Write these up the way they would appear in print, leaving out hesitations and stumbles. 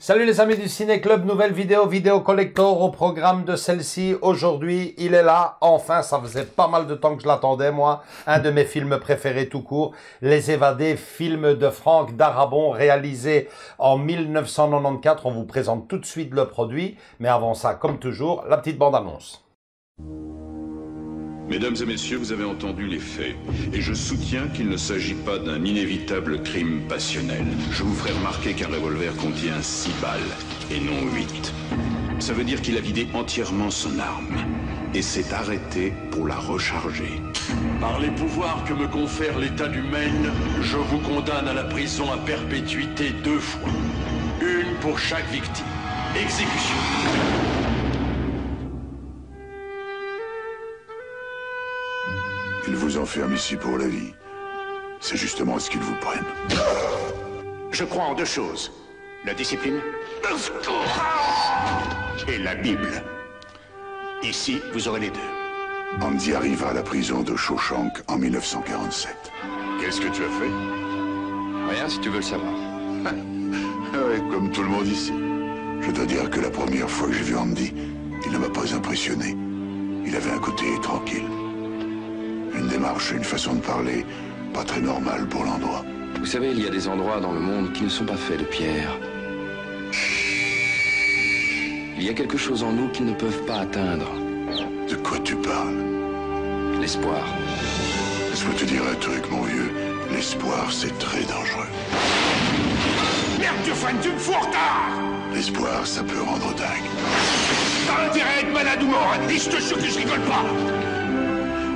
Salut les amis du Ciné Club, nouvelle vidéo collector au programme de celle-ci. Aujourd'hui, il est là, enfin, ça faisait pas mal de temps que je l'attendais, moi. Un de mes films préférés tout court, Les Évadés, film de Franck Darabont, réalisé en 1994. On vous présente tout de suite le produit, mais avant ça, comme toujours, la petite bande-annonce. Mesdames et messieurs, vous avez entendu les faits, et je soutiens qu'il ne s'agit pas d'un inévitable crime passionnel. Je vous ferai remarquer qu'un revolver contient 6 balles, et non 8. Ça veut dire qu'il a vidé entièrement son arme, et s'est arrêté pour la recharger. Par les pouvoirs que me confère l'État du Maine, je vous condamne à la prison à perpétuité 2 fois. Une pour chaque victime. Exécution. Ils vous enferment ici pour la vie. C'est justement ce qu'ils vous prennent. Je crois en 2 choses. La discipline et la Bible. Ici, vous aurez les 2. Andy arriva à la prison de Shawshank en 1947. Qu'est-ce que tu as fait? Rien si tu veux le savoir. Ouais, comme tout le monde ici. Je dois dire que la première fois que j'ai vu Andy, il ne m'a pas impressionné. Il avait un côté tranquille. Une démarche, une façon de parler, pas très normale pour l'endroit. Vous savez, il y a des endroits dans le monde qui ne sont pas faits de pierre. Il y a quelque chose en nous qu'ils ne peuvent pas atteindre. De quoi tu parles? L'espoir. Laisse-moi te dire un truc, mon vieux. L'espoir, c'est très dangereux. Merde, Dieu, tu me fous en retard! L'espoir, ça peut rendre dingue. T'as intérêt à être malade ou mort, et je te jure que je rigole pas!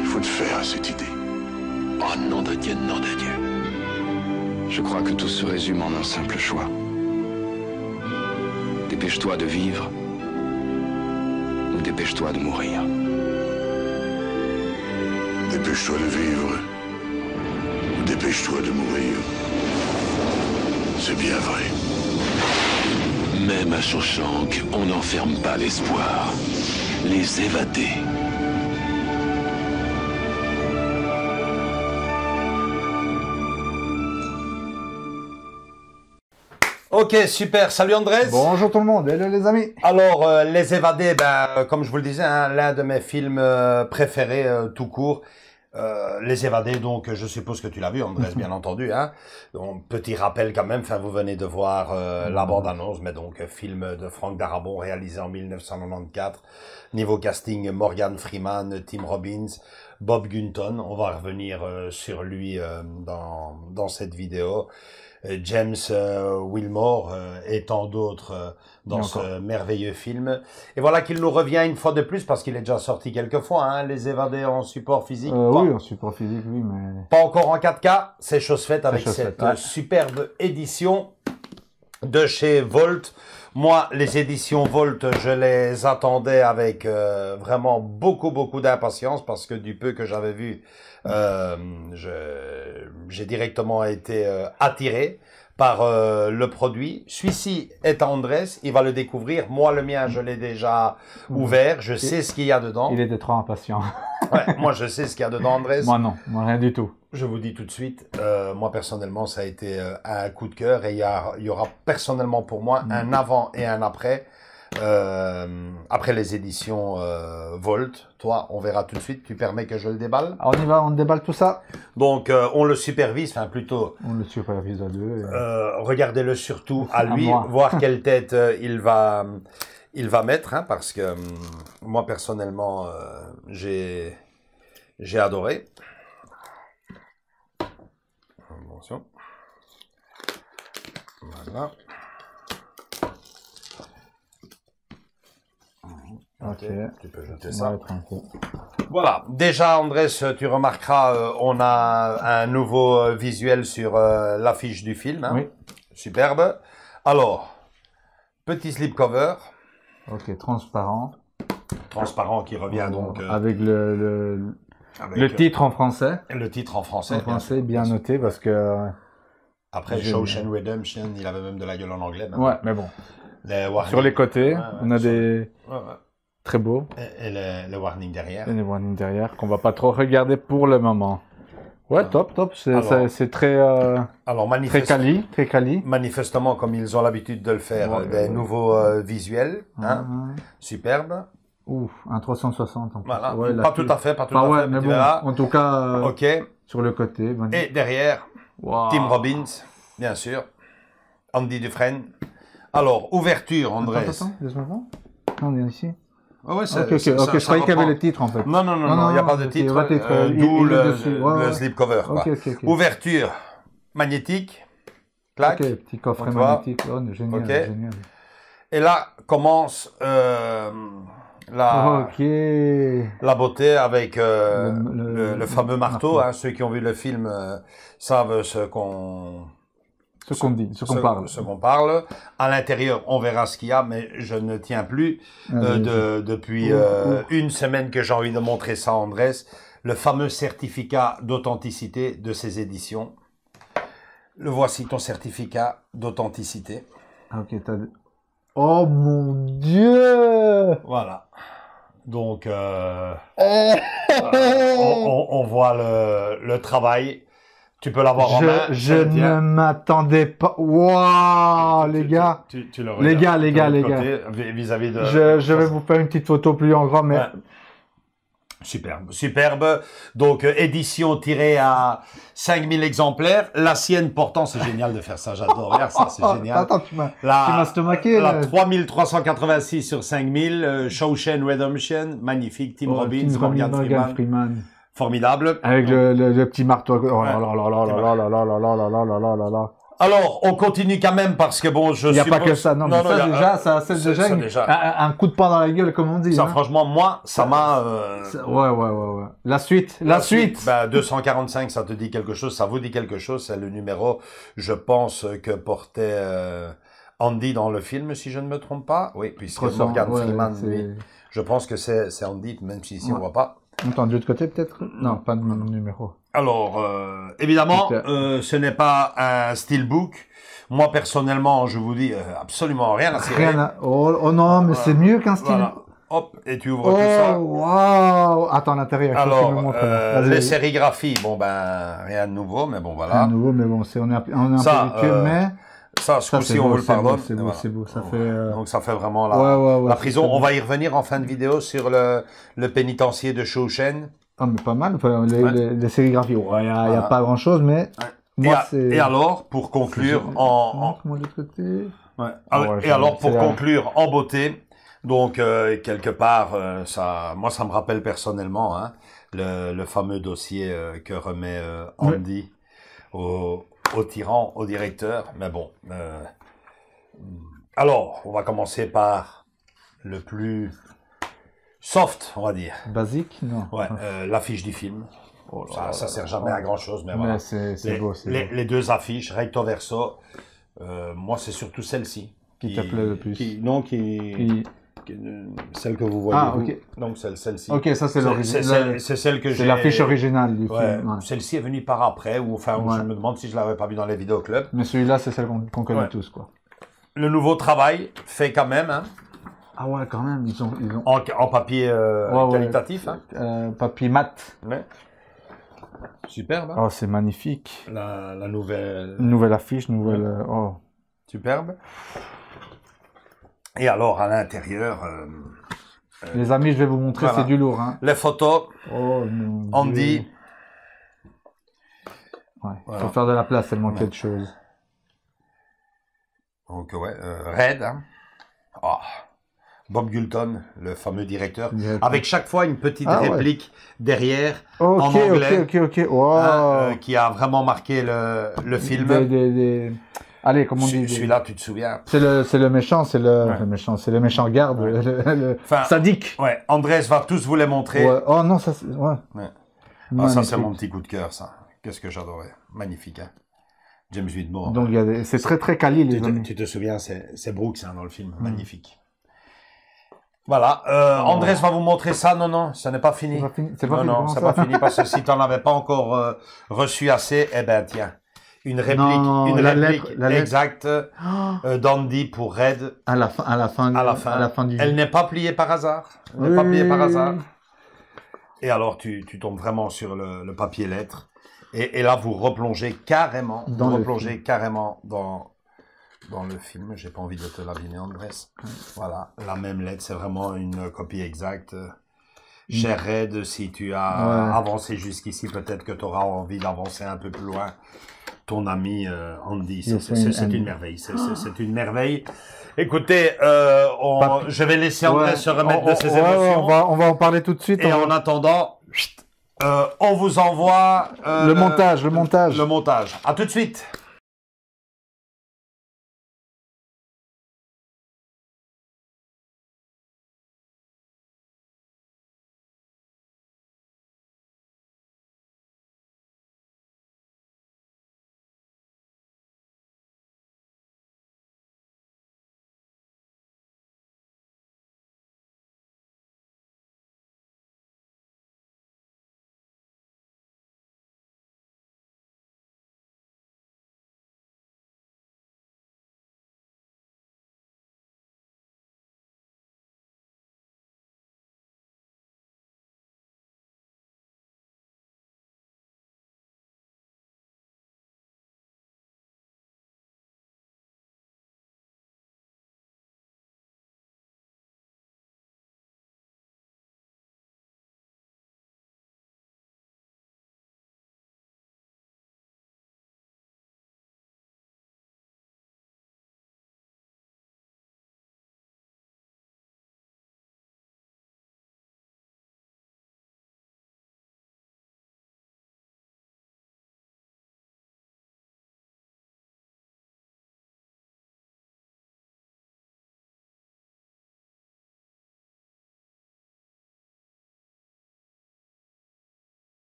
Il faut te faire à cette idée. Oh, nom de Dieu, nom de Dieu. Je crois que tout se résume en un simple choix. Dépêche-toi de vivre ou dépêche-toi de mourir. Dépêche-toi de vivre ou dépêche-toi de mourir. C'est bien vrai. Même à Shawshank, on n'enferme pas l'espoir. Les évadés. Ok, super. Salut Andrés. Bonjour tout le monde, hello les amis. Alors, Les Évadés, comme je vous le disais, hein, l'un de mes films préférés tout court. Les Évadés, donc je suppose que tu l'as vu, Andrés, bien entendu. Hein. Donc, petit rappel quand même, vous venez de voir la bande-annonce, mais donc film de Franck Darabont réalisé en 1994. Niveau casting, Morgan Freeman, Tim Robbins, Bob Gunton. On va revenir sur lui dans cette vidéo. James Wilmore et tant d'autres dans ce merveilleux film. Et voilà qu'il nous revient une fois de plus, parce qu'il est déjà sorti quelques fois, hein, Les Évadés en support physique. Oui, en support physique, oui, mais... Pas encore en 4K, c'est chose faite avec cette superbe édition de chez Volt. Moi, les éditions Volt, je les attendais avec vraiment beaucoup d'impatience, parce que du peu que j'avais vu, j'ai directement été attiré par le produit. Celui-ci est à Andrés, il va le découvrir. Moi, le mien, je l'ai déjà ouvert, je sais ce qu'il y a dedans. Il était trop impatient. Ouais, moi, je sais ce qu'il y a dedans, Andrés. Moi non, moi rien du tout. Je vous dis tout de suite, moi personnellement, ça a été un coup de cœur, et il y aura personnellement pour moi un avant et un après. Après les éditions Volt. Toi, on verra tout de suite. Tu permets que je le déballe? On y va, on déballe tout ça. Donc, on le supervise, enfin plutôt... On le supervise à deux. Regardez-le surtout à lui, voir quelle tête il va mettre, hein, parce que moi, personnellement, j'ai adoré. Attention. Voilà. Ok, tu peux jeter ça. Ouais, tranquille. Voilà, déjà Andrés, tu remarqueras, on a un nouveau visuel sur l'affiche du film. Hein. Oui. Superbe. Alors, petit slipcover. Ok, transparent. Transparent qui revient donc... avec le titre en français. Le titre en français. En français, bien noté, parce que... Après Shawshank Redemption, il avait même de la gueule en anglais. Même. Ouais, mais bon. Les sur les côtés, on a des... Très beau. Et le warning derrière. Et les warnings derrière, qu'on va pas trop regarder pour le moment. Ouais, top, top. Alors- C'est très, Alors, très quali, très quali. manifestement, comme ils ont l'habitude de le faire, Ouais, des nouveaux visuels, hein, superbe. Ouf, un 360 en plus. Voilà, Ouais, pas tout à fait, pas tout Enfin, à ouais, fait, mais tu bon, verras. en tout cas, Ok, sur le côté. et derrière, Wow. Tim Robbins, bien sûr, Andy Dufresne. Alors, ouverture, Andrés. Attends, laisse-moi voir. On est ici. Ah ouais, Ok, je croyais qu'il y avait le titre en fait. Non, il n'y a pas de ok, titre, il va être, d'où il est le dessus. Ouais, ouais. slipcover, quoi. Ok. Ouverture magnétique, clac, Ok, petit coffret tu vois. magnétique. Oh, génial, Ok. génial. et là commence Ok. la beauté avec Le le fameux marteau. marteau. Hein, ceux qui ont vu le film savent ce qu'on dit, ce qu'on parle. Ce qu'on parle. À l'intérieur, on verra ce qu'il y a, mais je ne tiens plus depuis une semaine que j'ai envie de montrer ça à Andrés. Le fameux certificat d'authenticité de ces éditions. Le voici, ton certificat d'authenticité. Ok, oh mon Dieu! Voilà. Donc, on voit le travail. Tu peux l'avoir en main. Je ne m'attendais pas. Waouh, les gars. Tu le Les gars, regardes les de gars, l'autre les côté, vis-à-vis de... Je vais vous faire une petite photo plus en grand, mais Ouais. Superbe, superbe. Donc, édition tirée à 5000 exemplaires. La sienne, pourtant, c'est génial de faire ça. J'adore. Regarde ça, c'est génial. Attends, tu m'as La stomaqué, la là. 3386 sur 5000. Shawshank Redemption. Magnifique. Tim Robbins, Morgan Freeman. Formidable. Avec le petit marteau. Oh là là là là là là là là là là là là là là là. Alors, on continue quand même parce que bon, je Il n'y a suppose... pas que ça. Non, mais il y a- ça c'est déjà, ça, déjà. un coup de poing dans la gueule, comme on dit. Ça, hein. franchement, moi, ça m'a... Ouais. La suite. Ben, 245, ça te dit quelque chose, ça vous dit quelque chose, c'est le numéro, je pense, que portait Andy dans le film, si je ne me trompe pas. Oui, puisque Morgan Freeman, lui, je pense que c'est Andy, même si ici on voit pas. Attends, de l'autre côté peut-être? Non, pas de numéro. Alors, évidemment, ce n'est pas un steelbook. Moi, personnellement, je vous dis absolument rien à cirer. Oh non, mais c'est mieux qu'un style. Voilà. Hop, et tu ouvres tout ça. Waouh! Attends, l'intérieur. Alors, les sérigraphies, bon ben, rien de nouveau, mais bon, voilà. Rien de nouveau, mais bon, on est un peu habitué, mais... Ça, ce coup-ci, on vous le pardonne. C'est beau, ça fait... Donc, ça fait vraiment la prison. On va y revenir en fin de vidéo sur le pénitencier de Shawshank. Ah, mais pas mal. Enfin, les sérigraphies, il n'y a pas grand-chose, mais... Moi, et alors, pour conclure conclure en beauté, donc, quelque part, moi, ça me rappelle personnellement, hein, le fameux dossier que remet Andy au tyran, au directeur. Mais bon. Alors, on va commencer par le plus soft, on va dire. Basique, non. Ouais, l'affiche du film. Oh là ça sert jamais à grand chose, mais voilà. C'est beau, c'est beau. Les deux affiches, recto verso. Moi, c'est surtout celle-ci. Qui te plaît le plus? Celle que vous voyez. Ah, ok. Donc, celle-ci. Ok, ça, c'est l'original. C'est celle que j'ai. C'est l'affiche originale du film. Ouais. Celle-ci est venue par après, ou enfin, je me demande si je l'avais pas vu dans les vidéoclubs. Mais celui-là, c'est celle qu'on connaît tous, quoi. Le nouveau travail fait quand même, hein. Ah ouais, quand même, ils ont... En papier qualitatif, hein. Papier mat. Ouais. Superbe. Hein. Oh, c'est magnifique. La nouvelle... Nouvelle affiche, nouvelle... Oh. Superbe. Et alors, à l'intérieur... les amis, je vais vous montrer, c'est du lourd. Hein. Les photos. Oh, Andy. Ouais, faut faire de la place tellement qu'il y a de choses. Donc, ouais, Red. Hein. Oh. Bob Gulton, le fameux directeur, avec chaque fois une petite réplique derrière, en anglais, wow. Qui a vraiment marqué le film. Allez, comment on dit? Celui-là, tu te souviens? C'est le méchant, c'est le méchant garde, le sadique. Ouais, Andrés va tous vous les montrer. Ouais. Oh non, ça c'est... Ah, ça, c'est mon petit coup de cœur, ça. Qu'est-ce que j'adorais. Magnifique, hein. James Whitmore. Donc, c'est très, très quali, les amis. Tu te souviens, c'est Brooks, hein, dans le film. Magnifique. Voilà, Andrés va vous montrer ça. Non, ça n'est pas fini. C'est pas fini parce que si tu n'en avais pas encore reçu assez, eh ben tiens, une réplique exacte d'Andy pour Red. À la fin du. Elle n'est pas pliée par hasard. Elle n'est pas pliée par hasard. Et alors tu tombes vraiment sur le papier lettre. Et là, vous replongez carrément, Dans le dans le film. J'ai pas envie de te l'abîmer, Andrés. Voilà, la même lettre, c'est vraiment une copie exacte. Cher Red, si tu as avancé jusqu'ici, peut-être que tu auras envie d'avancer un peu plus loin. Ton ami Andy, c'est une merveille. C'est une merveille. Écoutez, je vais laisser Andrés se remettre de ses émotions. On va en parler tout de suite. Et en attendant, on vous envoie le montage. Le montage. À tout de suite.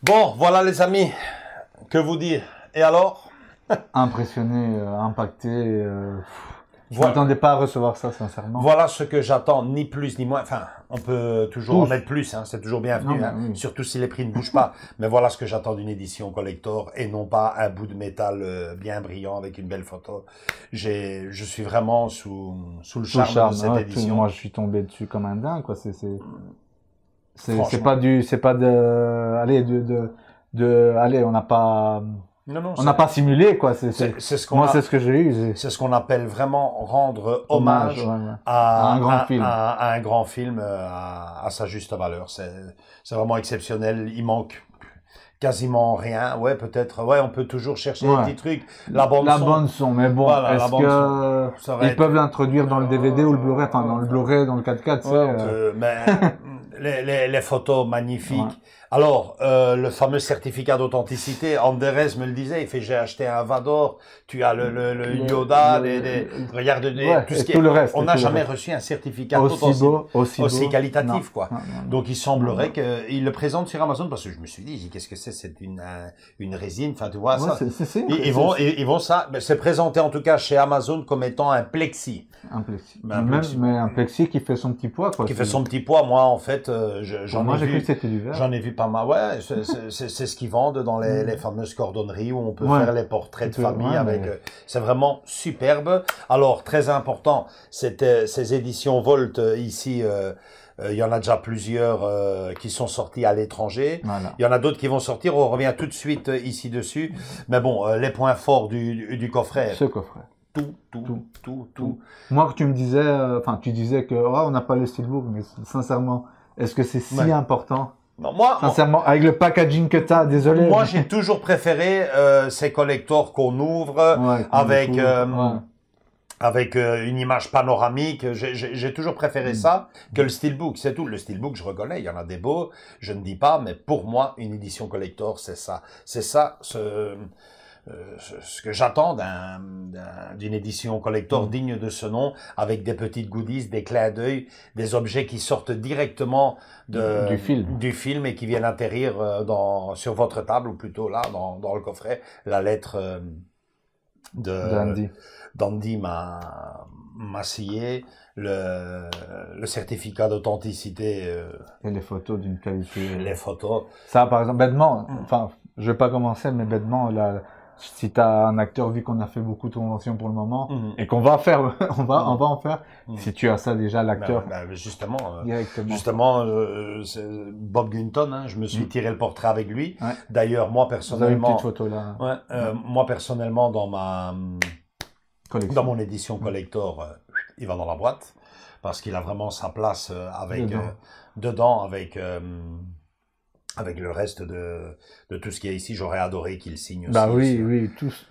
Bon, voilà les amis, que vous dire? Et alors? Impressionné, impacté. Je Voilà. m'attendais pas à recevoir ça, sincèrement. Voilà ce que j'attends, ni plus ni moins. Enfin, on peut toujours en Tous. mettre plus, hein, c'est toujours bienvenu, Non, hein, mais oui. surtout si les prix ne bougent pas. Mais voilà ce que j'attends d'une édition collector et non pas un bout de métal bien brillant avec une belle photo. Je suis vraiment sous le Tout charme de cette ouais, édition. moi, je suis tombé dessus comme un dingue, quoi. C'est Franchement. c'est pas allez, allez, on n'a pas, Non, on n'a pas simulé, quoi. c'est ce qu'on moi, a- c'est ce que j'ai eu. c'est ce qu'on appelle vraiment rendre hommage ouais, ouais. à un grand film. à un grand film, à sa juste valeur. C'est vraiment exceptionnel. Il manque quasiment rien. Ouais, peut-être. Ouais, on peut toujours chercher Ouais. des petits trucs. La bande La son. bande son, mais bon, Voilà, la est-ce bande que Ça va ils être- peuvent l'introduire dans le DVD ou le Blu-ray, enfin dans le Blu-ray, dans le 4K, tu sais. Ouais, on peut, mais les photos magnifiques. Ouais. Alors, le fameux certificat d'authenticité, Anderez me le disait, il fait, j'ai acheté un Vador, tu as le Yoda, regarde, Ouais, tout ce et qui tout est, le reste, on et n'a tout le jamais reste. reçu un certificat Aussi beau, aussi beau. qualitatif, Non, quoi. non. Donc, il semblerait qu'il le présente sur Amazon, parce que je me suis dit, qu'est-ce que c'est une résine, enfin, tu vois, Ouais, ça. c'est Ils vont ça, ben, c'est présenté en tout cas chez Amazon comme étant un plexi. un plexi. Mais un plexi. Mais un plexi qui fait son petit poids, quoi. Qui fait son petit poids. Moi, en fait, j'en Moi, ai j'ai cru vu. que c'était du verre. J'en ai vu pas mal. Ouais, c'est ce qu'ils vendent dans les fameuses cordonneries où on peut Ouais. faire les portraits de Tu peux- famille ouais, avec. mais- C'est vraiment superbe. Alors, très important, ces éditions Volt ici. Il y en a déjà plusieurs qui sont sortis à l'étranger. Voilà. Il y en a d'autres qui vont sortir. On revient tout de suite ici dessus. Mais bon, les points forts du coffret. Ce coffret. Tout. Moi, que tu me disais, enfin, tu disais que, on n'a pas le steelbook, mais sincèrement, est-ce que c'est si Ouais. important? Non, moi, Sincèrement, avec le packaging que t'as, désolé. Moi, j'ai toujours préféré ces collectors qu'on ouvre Ouais, avec du coup, ouais. avec une image panoramique. J'ai toujours préféré ça que le steelbook, c'est tout. Le steelbook, je reconnais, il y en a des beaux, je ne dis pas, mais pour moi, une édition collector, c'est ça. C'est ça, ce que j'attends d'une édition collector digne de ce nom, avec des petites goodies, des clins d'œil, des objets qui sortent directement du film et qui viennent atterrir sur votre table, ou plutôt là, dans le coffret. La lettre d'Andy m'a scié, le certificat d'authenticité, Et les photos d'une qualité. les photos. Ça, par exemple, bêtement, enfin, je vais pas commencer, mais bêtement, si t'as un acteur, vu qu'on a fait beaucoup de conventions pour le moment, et qu'on va faire, on va en faire, si tu as ça déjà, l'acteur, Justement, c'est Bob Gunton, hein, je me suis tiré le portrait avec lui. Ouais. D'ailleurs, moi vous avez une personnellement, petite photo là. moi personnellement, dans Collection. mon édition collector, il va dans la boîte parce qu'il a vraiment sa place dedans avec le reste de tout ce qui est ici. J'aurais adoré qu'il signe aussi. Bah oui, tous.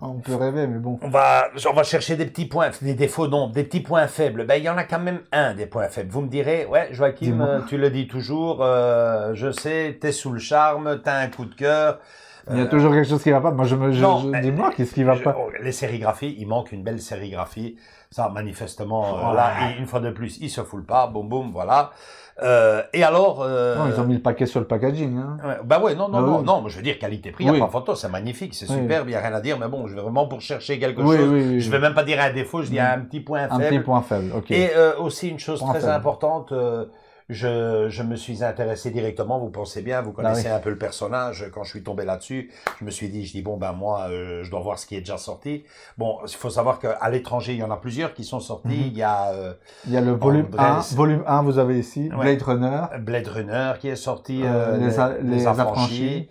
On peut rêver, mais bon. On va chercher des petits points, des défauts, non, des petits points faibles. Ben, il y en a quand même un des points faibles. Vous me direz, ouais, Joachim, tu le dis toujours, je sais, t'es sous le charme, t'as un coup de cœur. Il y a toujours quelque chose qui va pas. Moi, dis-moi, qu'est-ce qui va pas? Les sérigraphies, il manque une belle sérigraphie. Ça, manifestement, Voilà. là, une fois de plus, il se foule pas, boum, boum, voilà. Et alors... Non, ils ont mis le paquet sur le packaging, hein. Ouais, bah ouais, non, moi je veux dire qualité-prix, il Oui. n'y a pas photo, c'est magnifique, c'est superbe, il n'y a rien à dire, mais bon, je vais vraiment pour chercher quelque Oui, chose, oui. je vais même pas dire un défaut, je dis un petit point Un faible. petit point faible, ok. Et aussi une chose Point très faible. importante, je me suis intéressé directement, vous pensez bien, vous connaissez un peu le personnage, quand je suis tombé là-dessus, je me suis dit, bon ben moi, je dois voir ce qui est déjà sorti. Bon, il faut savoir qu'à l'étranger, il y en a plusieurs qui sont sortis, il y a le volume 1, Brest. volume 1, vous avez ici, Ouais. Blade Runner, qui est sorti, les Affranchis.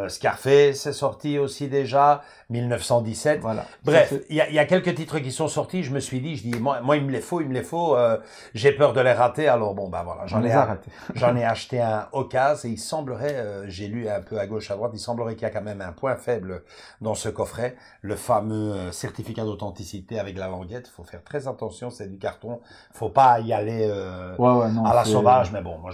Scarface est sorti aussi déjà, 1917. Voilà. Bref, Ça, c'est- il y a quelques titres qui sont sortis, je me suis dit, moi il me les faut, j'ai peur de les rater, alors bon, ben voilà, On les a ratés. j'en ai acheté un occasion et il semblerait, j'ai lu un peu à gauche, à droite, il semblerait qu'il y a quand même un point faible dans ce coffret, le fameux certificat d'authenticité avec la languette, faut faire très attention, c'est du carton, faut pas y aller non, à la c'est- sauvage, mais bon, moi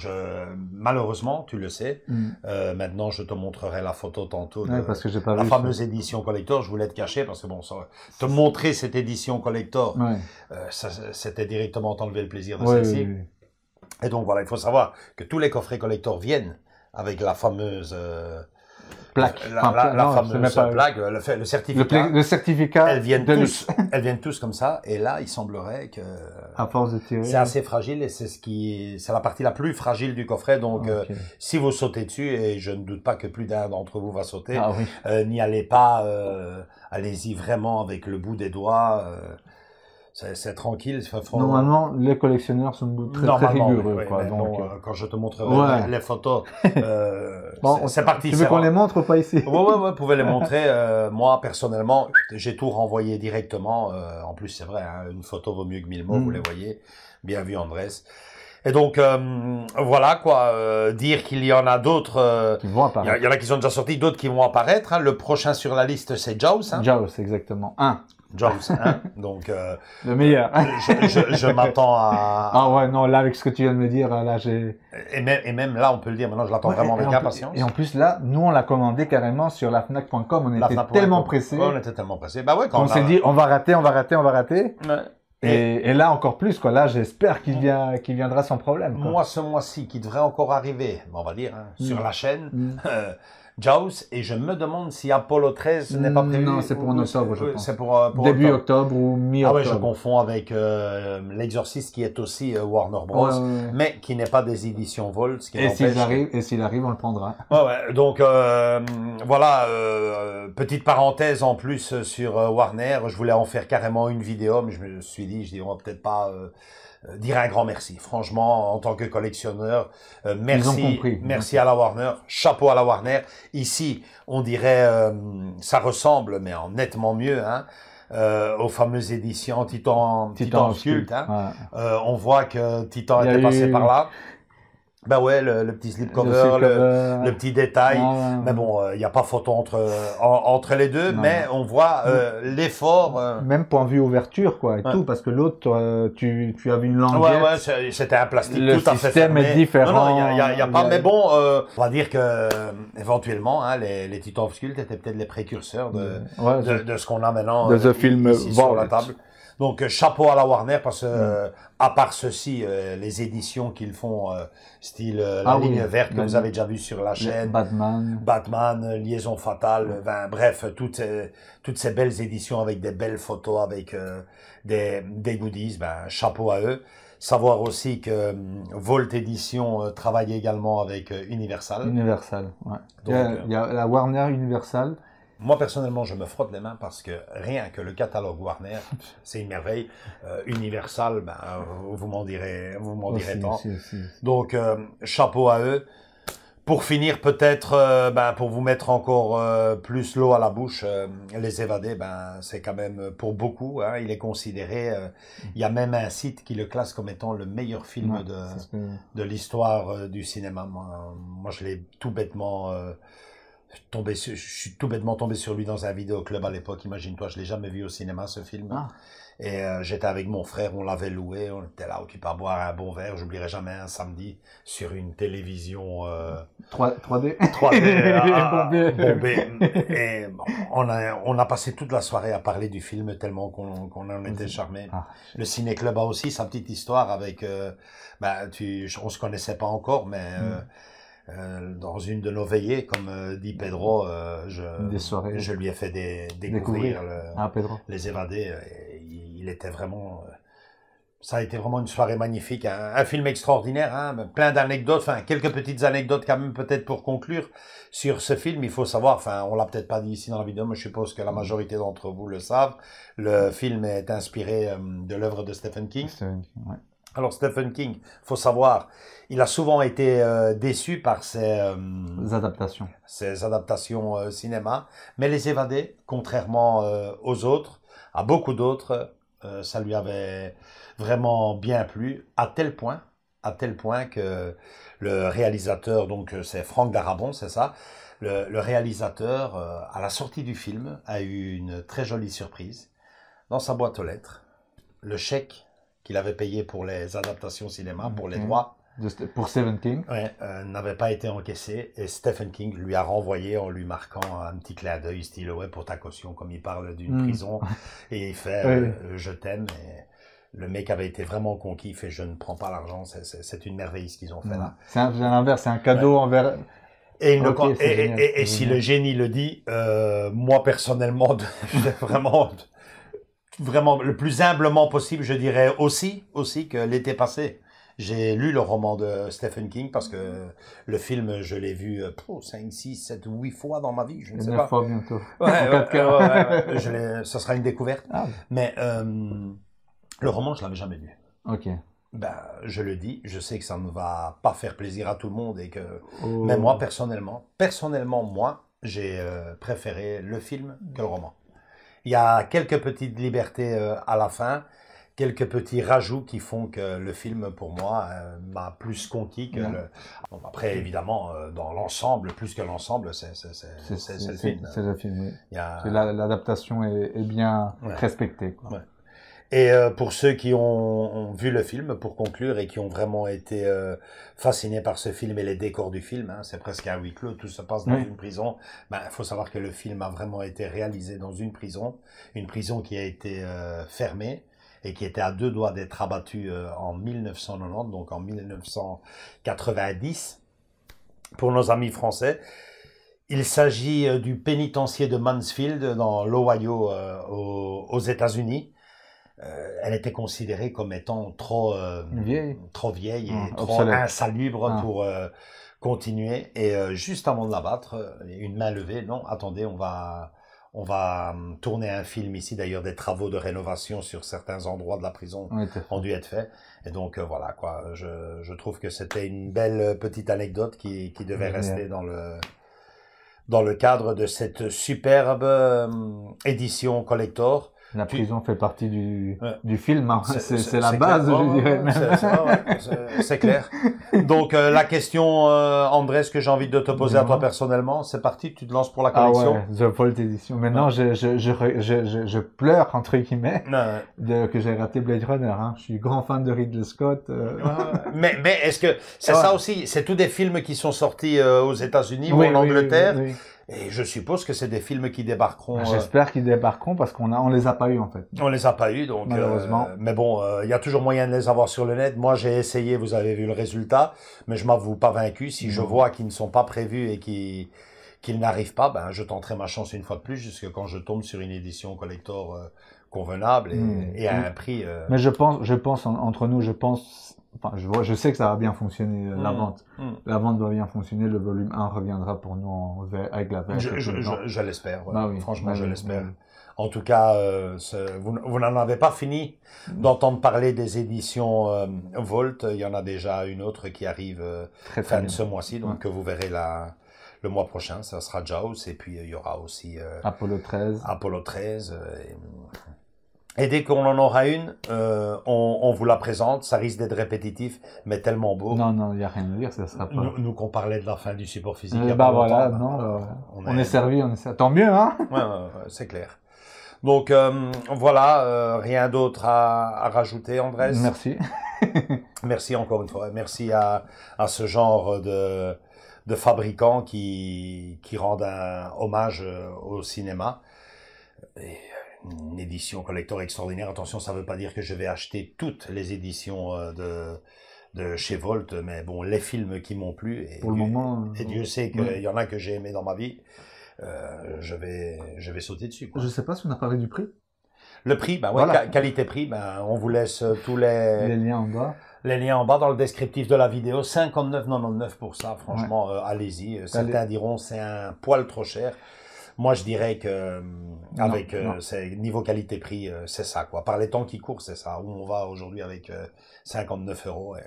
malheureusement, tu le sais, Mm. maintenant je te montrerai la photo tantôt de Ouais, parce que j'ai pas la vu fameuse édition collector, je voulais te cacher parce que bon, te montrer cette édition collector, Ouais. c'était directement t'enlever le plaisir de Ouais, celle-ci. oui. Et donc voilà, il faut savoir que tous les coffrets collector viennent avec la fameuse Plaque. la Non, fameuse pas... plaque, le certificat. Le certificat. Elles viennent tous comme ça. Et là, il semblerait que à force de tirer. c'est assez fragile et c'est la partie la plus fragile du coffret. Donc, si vous sautez dessus, et je ne doute pas que plus d'un d'entre vous va sauter, n'y allez pas. Allez-y vraiment avec le bout des doigts. C'est tranquille. Normalement, les collectionneurs sont très rigoureux. Oui, quoi, donc, quand je te montrerai les photos, bon, c'est parti. Tu veux qu'on les montre ou pas ici? Ouais, vous pouvez les montrer. Moi, personnellement, j'ai tout renvoyé directement. En plus, c'est vrai, hein, une photo vaut mieux que 1000 mots, vous les voyez. Bien vu, Andrés. Et donc, voilà, quoi. Dire qu'il y en a d'autres. Qui vont apparaître. Il y en a qui sont déjà sortis, d'autres qui vont apparaître. Hein. Le prochain sur la liste, c'est Jaws. Hein. Jaws, exactement. Jaws, hein. Donc, le meilleur. je m'attends à... Ah ouais, non, là, avec ce que tu viens de me dire, là, j'ai... Et même là, on peut le dire, maintenant, je l'attends vraiment avec impatience. Et en plus, là, nous, on l'a commandé carrément sur la Fnac.com, on était tellement pressés. Ouais, on était tellement pressés. Bah ouais, quand on s'est dit, on va rater. Ouais. Et là, encore plus, quoi. Là, j'espère qu'il viendra sans problème, quoi. Moi, ce mois-ci, qui devrait encore arriver, on va dire, hein, sur la chaîne, Jaws, et je me demande si Apollo 13 n'est pas prévu. Non, c'est pour en octobre, je pense. C'est pour début octobre ou mi-octobre. Ah ouais, je confonds avec L'Exorciste qui est aussi Warner Bros, mais qui n'est pas des éditions Volt. Et s'il arrive, on le prendra. Ouais. Donc voilà, petite parenthèse en plus sur Warner. Je voulais en faire carrément une vidéo, mais je me suis dit, on va peut-être pas dire un grand merci. Franchement, en tant que collectionneur, merci à la Warner, chapeau à la Warner. Ici, on dirait, ça ressemble, mais en nettement mieux, hein, aux fameuses éditions Titan Occulte. Hein. On voit que Titan était passé par là. Ben ouais, le petit slipcover, le petit détail. Mais bon, il n'y a pas photo entre les deux, mais on voit l'effort. Même point de vue ouverture, quoi, et tout, parce que l'autre, tu avais une languette. Ouais, c'était un plastique tout à fait fermé. Le système est différent. Non, il y a pas, mais bon, on va dire que, éventuellement, hein, les Titans Occultes étaient peut-être les précurseurs de ce qu'on a maintenant. De ce film sur la table. Donc, chapeau à la Warner, parce que, à part ceci, les éditions qu'ils font, style la ligne verte que vous avez déjà vu sur la chaîne. Batman, Liaison Fatale, bref, toutes ces belles éditions avec des belles photos, avec des goodies, chapeau à eux. Savoir aussi que Volt Edition travaille également avec Universal. Universal, ouais. Donc, il y a la Warner Universal. Moi, personnellement, je me frotte les mains parce que rien que le catalogue Warner, c'est une merveille. Universal, vous m'en direz tant. Donc, chapeau à eux. Pour finir, peut-être, pour vous mettre encore plus l'eau à la bouche, Les Évadés, c'est quand même pour beaucoup, hein, il est considéré. Il y a même un site qui le classe comme étant le meilleur film de l'histoire du cinéma. Moi, je l'ai tout bêtement... je suis tout bêtement tombé sur lui dans un vidéoclub à l'époque. Imagine-toi, je l'ai jamais vu au cinéma, ce film. Et j'étais avec mon frère, on l'avait loué, on était là occupé à boire un bon verre. J'oublierai jamais un samedi sur une télévision 3D. 3D bombé. Et on a passé toute la soirée à parler du film tellement qu'on en était charmés. Le ciné-club a aussi sa petite histoire avec... on se connaissait pas encore, mais... dans une de nos veillées, comme dit Pedro, je lui ai fait découvrir Les Évadés. Il était vraiment... ça a été vraiment une soirée magnifique. Un film extraordinaire, hein, plein d'anecdotes, quelques petites anecdotes quand même peut-être pour conclure sur ce film. Il faut savoir, on l'a peut-être pas dit ici dans la vidéo, mais je suppose que la majorité d'entre vous le savent. Le film est inspiré de l'œuvre de Stephen King. Alors Stephen King, faut savoir, il a souvent été déçu par ses adaptations cinéma, mais Les Évadés, contrairement aux autres, à beaucoup d'autres, ça lui avait vraiment bien plu, à tel point que le réalisateur, donc c'est Franck Darabont, c'est ça, le réalisateur, à la sortie du film, a eu une très jolie surprise. Dans sa boîte aux lettres, le chèque qu'il avait payé pour les adaptations cinéma, pour les droits. Pour Stephen King. N'avait pas été encaissé. Et Stephen King lui a renvoyé en lui marquant un petit clin d'œil style pour ta caution, comme il parle d'une prison. Et il fait je t'aime. Et le mec avait été vraiment conquis. Il fait je ne prends pas l'argent. C'est une merveille ce qu'ils ont fait là. C'est l'inverse. C'est un cadeau envers Et, Ok, c'est génial, c'est si génial. le génie le dit, moi personnellement, vraiment le plus humblement possible, je dirais aussi que l'été passé, j'ai lu le roman de Stephen King parce que le film, je l'ai vu 5, 6, 7, 8 fois dans ma vie, je ne sais 9 pas. fois bientôt. Ouais, En 4 cas. ça sera une découverte. Ah, Mais le roman, je l'avais jamais lu. ok. Ben, je le dis, je sais que ça ne va pas faire plaisir à tout le monde et que, Oh. mais moi personnellement, moi, j'ai préféré le film que le roman. Il y a quelques petites libertés à la fin, quelques petits rajouts qui font que le film, pour moi, m'a plus conquis que le... Bon, après, évidemment, dans l'ensemble, plus que l'ensemble, c'est le film. C'est le film, oui. Il y a... L'adaptation est bien Ouais. respectée, quoi. Ouais. Et pour ceux qui ont vu le film, pour conclure, et qui ont vraiment été fascinés par ce film et les décors du film, hein, c'est presque un huis clos, tout se passe dans Oui. une prison. Ben, faut savoir que le film a vraiment été réalisé dans une prison qui a été fermée et qui était à 2 doigts d'être abattue en 1990, donc en 1990, pour nos amis français. Il s'agit du pénitencier de Mansfield dans l'Ohio aux États-Unis. Elle était considérée comme étant trop vieille et trop obsolète. insalubre pour continuer. Et juste avant de l'abattre, une main levée, non, attendez, on va tourner un film ici. D'ailleurs, des travaux de rénovation sur certains endroits de la prison ont dû être faits. Et donc voilà quoi. Je trouve que c'était une belle petite anecdote qui devait rester dans le cadre de cette superbe édition collector. La prison fait partie du film, hein. C'est la clair. base, je dirais. C'est clair. Donc la question, Andrés, que j'ai envie de te poser à toi personnellement, c'est parti, tu te lances pour la collection. Ah ouais, The Vault Edition. Maintenant, je pleure, entre guillemets, que j'ai raté Blade Runner. Hein. Je suis grand fan de Ridley Scott. Mais est-ce que c'est ça aussi? C'est tous des films qui sont sortis aux États-Unis ou en Angleterre. Oui. Et je suppose que c'est des films qui débarqueront. J'espère qu'ils débarqueront parce on les a pas eu en fait. On les a pas eu, donc malheureusement. Mais bon, il y a toujours moyen de les avoir sur le net. Moi, j'ai essayé, vous avez vu le résultat, mais je m'avoue pas vaincu. Si je vois qu'ils ne sont pas prévus et qu'ils n'arrivent pas, ben je tenterai ma chance une fois de plus, jusque quand je tombe sur une édition collector convenable et à un prix. Mais je pense entre nous, enfin, je sais que ça va bien fonctionner, la vente. La vente va bien fonctionner, le volume 1 reviendra pour nous avec la vente. Je l'espère, ouais. Bah oui, franchement, je l'espère. En tout cas, vous n'en avez pas fini d'entendre parler des éditions Volt. Il y en a déjà une autre qui arrive fin de ce mois-ci, donc que vous verrez le mois prochain. Ça sera Jaws, et puis il y aura aussi Apollo 13. Apollo 13. Et dès qu'on en aura une, on vous la présente. Ça risque d'être répétitif, mais tellement beau. Non, il n'y a rien à dire, ça sera pas. Nous qu'on parlait de la fin du support physique. Voilà, on est servi, Tant mieux, hein. Ouais, c'est clair. Donc voilà, rien d'autre à rajouter, Andrés. Merci. Merci encore une fois. Merci à ce genre de fabricants qui rendent un hommage au cinéma. Et une édition collector extraordinaire. Attention, ça ne veut pas dire que je vais acheter toutes les éditions de chez Volt, mais bon, les films qui m'ont plu. Et pour le moment. Et Dieu sait qu'il y en a que j'ai aimé dans ma vie. Je vais sauter dessus, quoi. Je sais pas si on a parlé du prix. Le prix, ben ouais, voilà. Qualité-prix, ben on vous laisse tous les liens en bas. Les liens en bas dans le descriptif de la vidéo. 59,99 pour ça, franchement, allez-y. Certains diront c'est un poil trop cher. Moi, je dirais que avec niveau qualité-prix, c'est ça, quoi. Par les temps qui courent, c'est ça. Où on va aujourd'hui avec 59 €. Et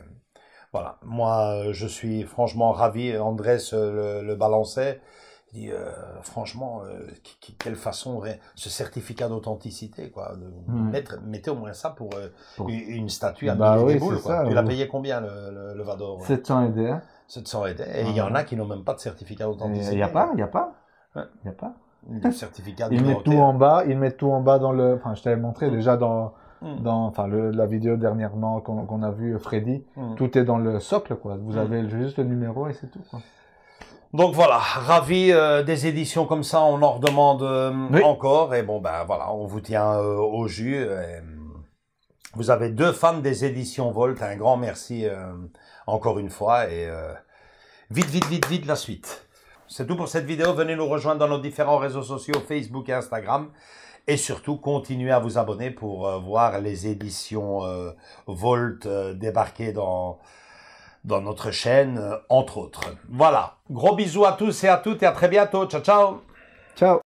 voilà. Moi, je suis franchement ravi. Andrés le balançait. Il dit, franchement, quelle façon, ce certificat d'authenticité, quoi. Mettez au moins ça pour une statue à 1000 des boules, quoi. Tu l'as payé combien, le Vador? 700 EDR. 700 EDR. Et il y en a qui n'ont même pas de certificat d'authenticité. Il n'y a pas. De certificat ils mettent tout en bas, dans le, enfin, je t'avais montré déjà dans la vidéo dernièrement qu'on a vu Freddy. Tout est dans le socle, quoi. Vous avez juste le numéro et c'est tout, quoi. Donc voilà, ravi des éditions comme ça, on en redemande encore. Et bon, ben voilà, on vous tient au jus. Vous avez 2 fans des éditions Volt, un grand merci encore une fois. Et vite la suite. C'est tout pour cette vidéo. Venez nous rejoindre dans nos différents réseaux sociaux, Facebook et Instagram. Et surtout, continuez à vous abonner pour voir les éditions Volt débarquer dans notre chaîne, entre autres. Voilà. Gros bisous à tous et à toutes et à très bientôt. Ciao, ciao. Ciao.